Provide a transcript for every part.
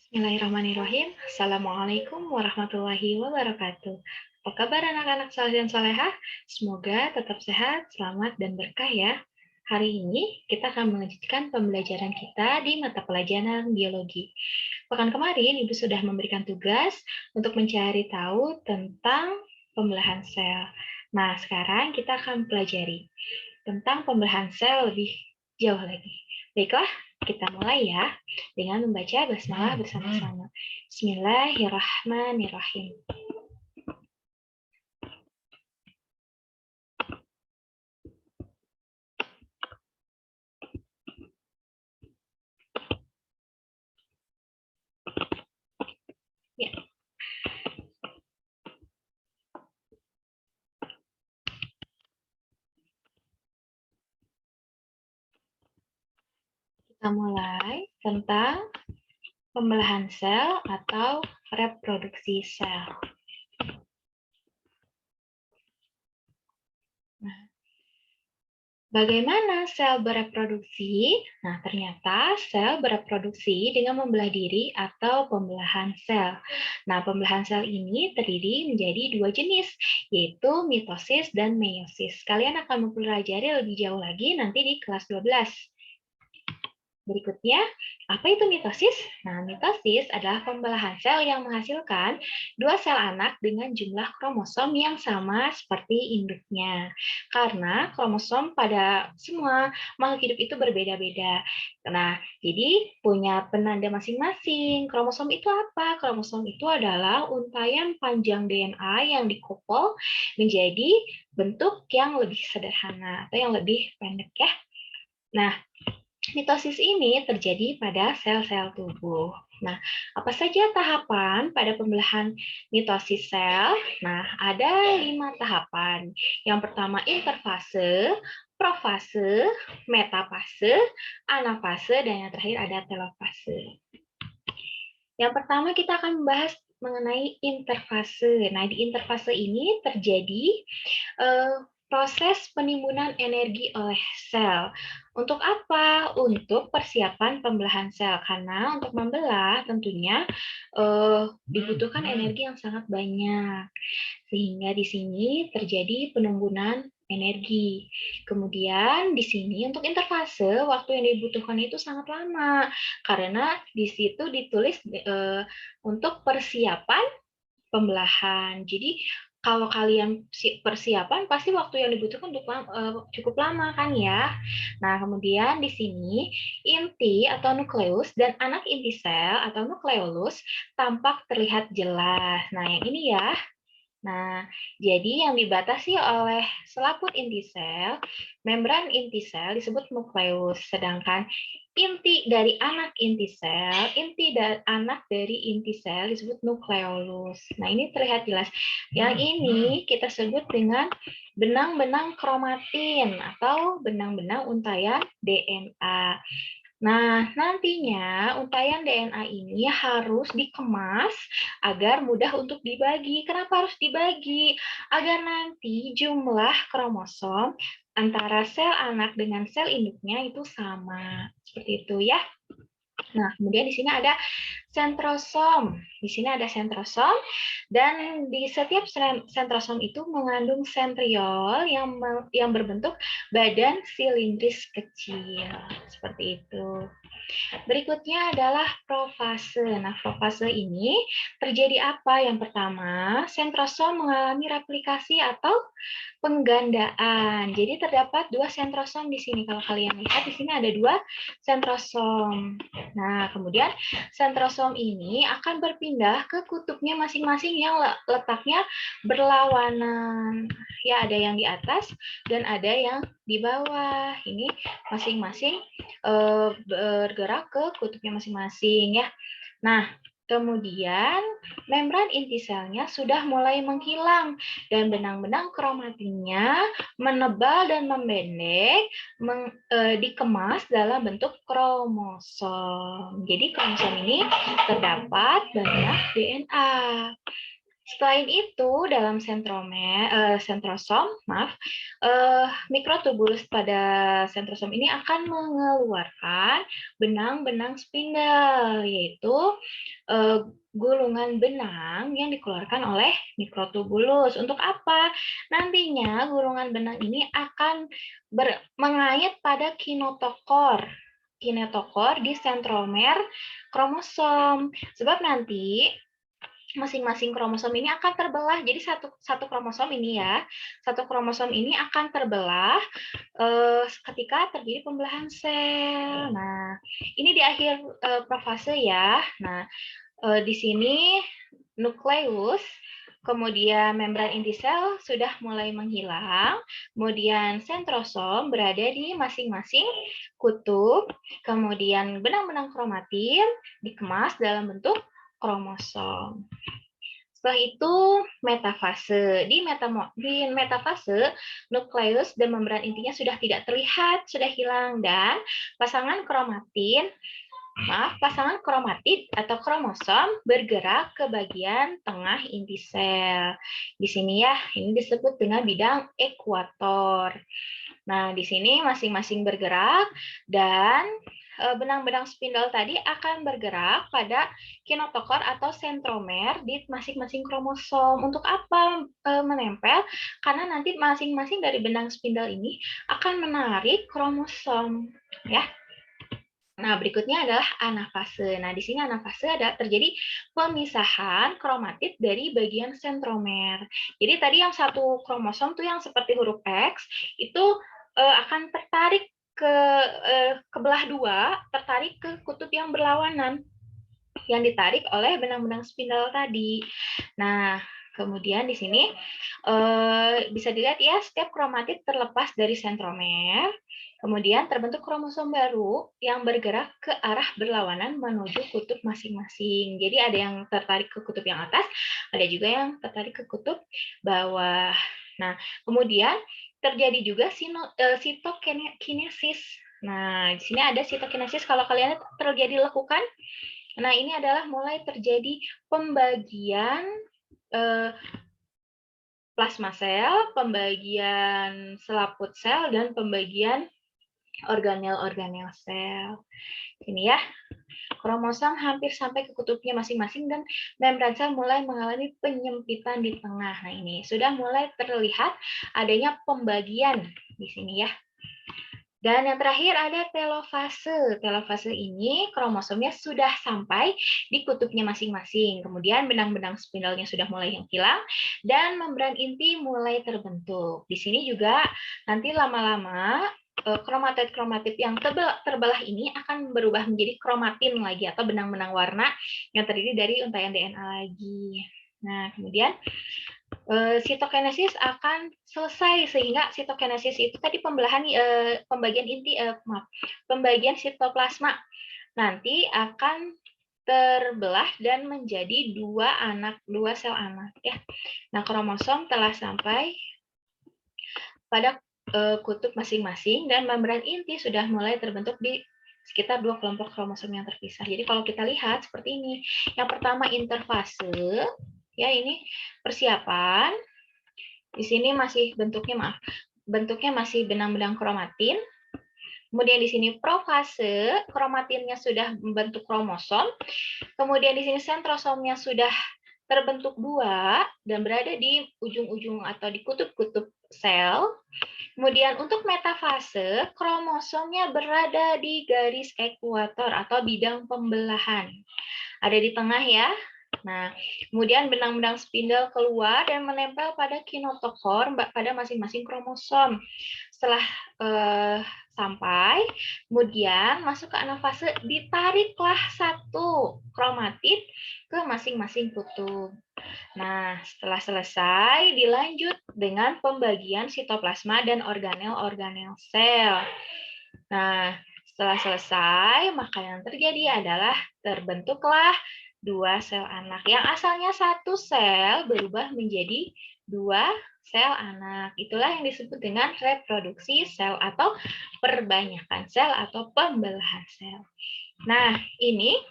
Bismillahirrahmanirrahim. Assalamualaikum warahmatullahi wabarakatuh. Apa kabar anak-anak saleh dan soleha? Semoga tetap sehat, selamat, dan berkah ya. Hari ini kita akan melanjutkan pembelajaran kita di mata pelajaran biologi. Pekan kemarin Ibu sudah memberikan tugas untuk mencari tahu tentang pembelahan sel. Nah, sekarang kita akan pelajari tentang pembelahan sel lebih jauh lagi. Baiklah, kita mulai ya dengan membaca basmalah bersama-sama. Bismillahirrahmanirrahim. Ya. Kita mulai tentang pembelahan sel atau reproduksi sel. Nah, bagaimana sel bereproduksi? Nah, ternyata sel bereproduksi dengan membelah diri atau pembelahan sel. Nah, pembelahan sel ini terdiri menjadi dua jenis, yaitu mitosis dan meiosis. Kalian akan mempelajari lebih jauh lagi nanti di kelas 12. Berikutnya, apa itu mitosis? Nah, mitosis adalah pembelahan sel yang menghasilkan dua sel anak dengan jumlah kromosom yang sama seperti induknya. Karena kromosom pada semua makhluk hidup itu berbeda-beda. Nah, jadi punya penanda masing-masing. Kromosom itu apa? Kromosom itu adalah untayan panjang DNA yang dikumpul menjadi bentuk yang lebih sederhana atau yang lebih pendek ya. Nah, mitosis ini terjadi pada sel-sel tubuh. Nah, apa saja tahapan pada pembelahan mitosis sel? Nah, ada 5 tahapan. Yang pertama interfase, profase, metafase, anafase, dan yang terakhir ada telofase. Yang pertama kita akan membahas mengenai interfase. Nah, di interfase ini terjadi proses penimbunan energi oleh sel. Untuk apa? Untuk persiapan pembelahan sel. Karena untuk membelah tentunya dibutuhkan energi yang sangat banyak. Sehingga di sini terjadi penimbunan energi. Kemudian di sini untuk interfase waktu yang dibutuhkan itu sangat lama karena di situ ditulis untuk persiapan pembelahan. Jadi kalau kalian persiapan pasti waktu yang dibutuhkan untuk cukup lama kan ya. Nah, kemudian di sini inti atau nukleus dan anak inti sel atau nukleolus tampak terlihat jelas. Nah, yang ini ya. Nah, jadi yang dibatasi oleh selaput inti sel, membran inti sel disebut nukleus, sedangkan inti dari anak inti sel, inti dari anak dari inti sel disebut nukleolus. Nah, ini terlihat jelas. Yang ini kita sebut dengan benang-benang kromatin atau benang-benang untayan DNA. Nah, nantinya untayan DNA ini harus dikemas agar mudah untuk dibagi. Kenapa harus dibagi? Agar nanti jumlah kromosom antara sel anak dengan sel induknya itu sama. Seperti itu ya. Nah, kemudian di sini ada sentrosom. Di sini ada sentrosom dan di setiap sentrosom itu mengandung sentriol yang berbentuk badan silindris kecil. Seperti itu. Berikutnya adalah profase. Nah, profase ini terjadi apa? Yang pertama, sentrosom mengalami replikasi atau penggandaan. Jadi terdapat dua sentrosom di sini. Kalau kalian lihat di sini ada dua sentrosom. Nah, kemudian sentrosom ini akan berpindah ke kutubnya masing-masing yang letaknya berlawanan. Ya, ada yang di atas dan ada yang di bawah. Ini masing-masing bergerak ke kutubnya masing-masing ya. Nah, kemudian membran inti selnya sudah mulai menghilang dan benang-benang kromatinnya menebal dan membendek, dikemas dalam bentuk kromosom. Jadi kromosom ini terdapat banyak DNA. Selain itu, dalam sentrosom, mikrotubulus pada sentrosom ini akan mengeluarkan benang-benang spindel, yaitu eh, gulungan benang yang dikeluarkan oleh mikrotubulus. Untuk apa? Nantinya gulungan benang ini akan mengait pada kinetokor di sentromer kromosom. Sebab nanti masing-masing kromosom ini akan terbelah. Jadi satu kromosom ini ya, satu kromosom ini akan terbelah ketika terjadi pembelahan sel. Nah, ini di akhir profase ya. Nah, di sini nukleus, kemudian membran inti sel sudah mulai menghilang, kemudian sentrosom berada di masing-masing kutub, kemudian benang-benang kromatin dikemas dalam bentuk kromosom. Setelah itu metafase. Di metafase, nukleus dan membran intinya sudah tidak terlihat, sudah hilang, dan pasangan kromatid atau kromosom bergerak ke bagian tengah inti sel. Di sini ya, ini disebut dengan bidang ekuator. Nah, di sini masing-masing bergerak dan benang-benang spindel tadi akan bergerak pada kinetokor atau sentromer di masing-masing kromosom. Untuk apa menempel? Karena nanti masing-masing dari benang spindel ini akan menarik kromosom, ya. Nah, berikutnya adalah anafase. Nah, di sini anafase ada terjadi pemisahan kromatid dari bagian sentromer. Jadi tadi yang satu kromosom tuh yang seperti huruf X itu akan tertarik ke belah dua, tertarik ke kutub yang berlawanan yang ditarik oleh benang-benang spindel tadi. Nah, kemudian di sini bisa dilihat ya, setiap kromatid terlepas dari sentromer, kemudian terbentuk kromosom baru yang bergerak ke arah berlawanan menuju kutub masing-masing. Jadi ada yang tertarik ke kutub yang atas, ada juga yang tertarik ke kutub bawah. Nah, kemudian terjadi juga sitokinesis. Nah, di sini ada sitokinesis kalau kalian terjadi lekukan. Nah, ini adalah mulai terjadi pembagian plasma sel, pembagian selaput sel, dan pembagian organel-organel sel. Ini ya, kromosom hampir sampai ke kutubnya masing-masing dan membran sel mulai mengalami penyempitan di tengah. Nah, ini sudah mulai terlihat adanya pembagian di sini ya. Dan yang terakhir ada telofase. Telofase ini kromosomnya sudah sampai di kutubnya masing-masing. Kemudian benang-benang spindalnya sudah mulai hilang dan membran inti mulai terbentuk. Di sini juga nanti lama-lama kromatid-kromatid yang terbelah ini akan berubah menjadi kromatin lagi atau benang-benang warna yang terdiri dari untaian DNA lagi. Nah, kemudian sitokinesis akan selesai sehingga sitokinesis itu tadi pembagian sitoplasma nanti akan terbelah dan menjadi dua sel anak ya. Nah, kromosom telah sampai pada kutub masing-masing dan membran inti sudah mulai terbentuk di sekitar 2 kelompok kromosom yang terpisah. Jadi kalau kita lihat seperti ini. Yang pertama interfase, ya ini persiapan. Di sini masih bentuknya masih benang-benang kromatin. Kemudian di sini profase, kromatinnya sudah membentuk kromosom. Kemudian di sini sentrosomnya sudah terbentuk dua dan berada di ujung-ujung atau di kutub-kutub sel. Kemudian untuk metafase, kromosomnya berada di garis ekuator atau bidang pembelahan. Ada di tengah ya. Nah, kemudian benang-benang spindel keluar dan menempel pada kinetokor pada masing-masing kromosom. Setelah sampai, kemudian masuk ke anafase, ditariklah satu kromatid ke masing-masing kutub. Nah, setelah selesai, dilanjut dengan pembagian sitoplasma dan organel-organel sel. Nah, setelah selesai, maka yang terjadi adalah terbentuklah dua sel anak. Yang asalnya satu sel berubah menjadi dua sel anak. Itulah yang disebut dengan reproduksi sel atau perbanyakan sel atau pembelahan sel. Nah, ini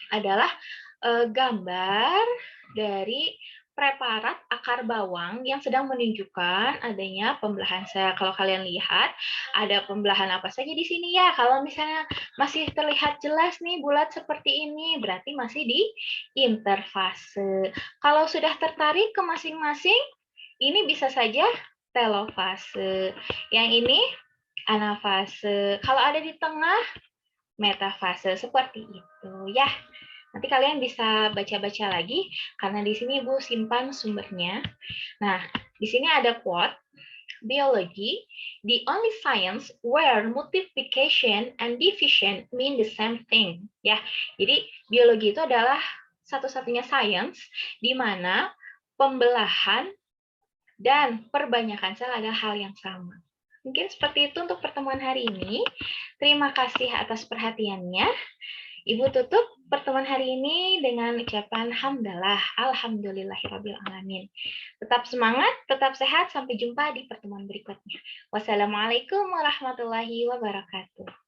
adalah gambar dari preparat akar bawang yang sedang menunjukkan adanya pembelahan sel. Kalau kalian lihat, ada pembelahan apa saja di sini ya. Kalau misalnya masih terlihat jelas nih bulat seperti ini, berarti masih di interfase. Kalau sudah tertarik ke masing-masing, ini bisa saja telofase. Yang ini anafase. Kalau ada di tengah, metafase. Seperti itu ya. Nanti kalian bisa baca-baca lagi, karena di sini Ibu simpan sumbernya. Nah, di sini ada quote, biology, the only science where multiplication and division mean the same thing. Ya, jadi biologi itu adalah satu-satunya sains di mana pembelahan dan perbanyakan sel adalah hal yang sama. Mungkin seperti itu untuk pertemuan hari ini. Terima kasih atas perhatiannya. Ibu tutup pertemuan hari ini dengan ucapan hamdalah, alhamdulillahirrabbilalamin. Tetap semangat, tetap sehat, sampai jumpa di pertemuan berikutnya. Wassalamualaikum warahmatullahi wabarakatuh.